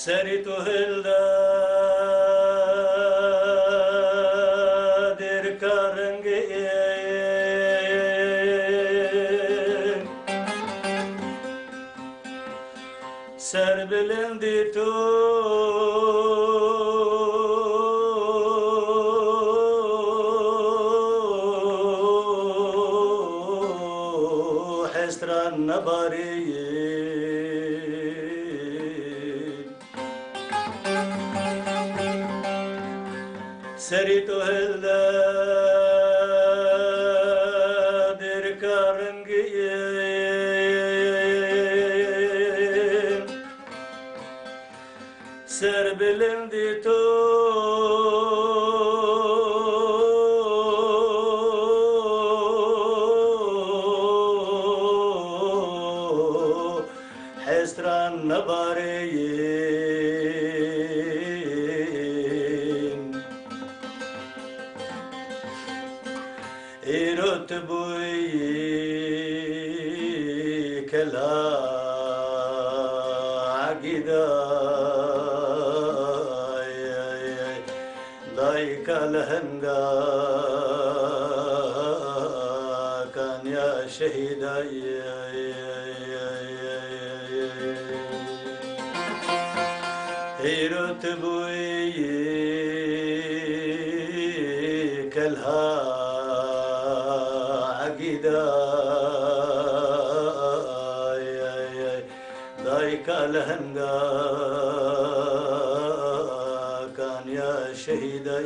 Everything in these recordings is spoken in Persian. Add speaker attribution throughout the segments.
Speaker 1: سرت هلدا در کارنگی سر بلندی تو حسران نباری سری تو هلدا در کارنگی سر بلندی تو حسران نبارین ایروت بوی کلا عقیده لايك الهندا كان يا شهيدا هيروت بوي كلها عقيدا لايك الهندا يا شهيدا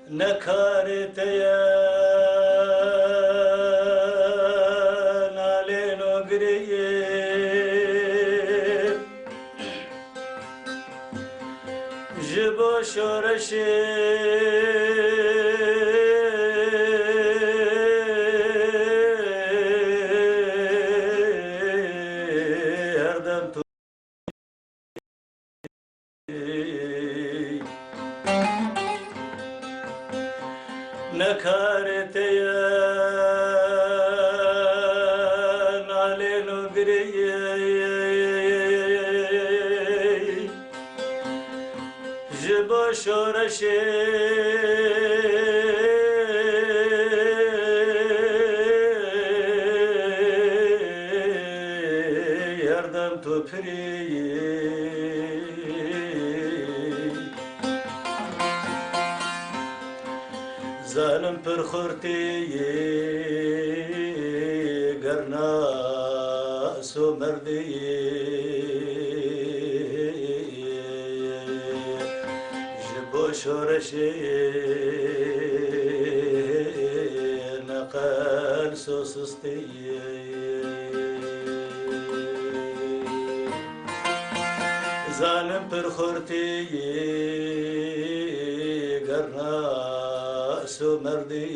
Speaker 1: نكارت يا نالين وقريب جبو شورشي هردمتو نكارت يا نالين وقريب جبو شورشي يردمتو بري ظالم پر خورتی گرنا سو مردی جبو شورشی نقل سو سستی ظالم پر خورتی گرنا سو مردی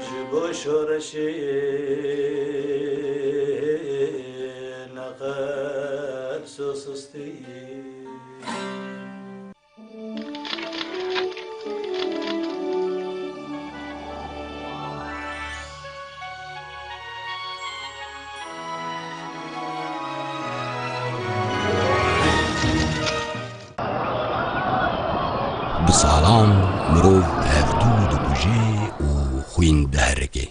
Speaker 1: جبو شورشی نقل سو سستی
Speaker 2: بسالان مرو هفدو دکوژه و خوین دهرکه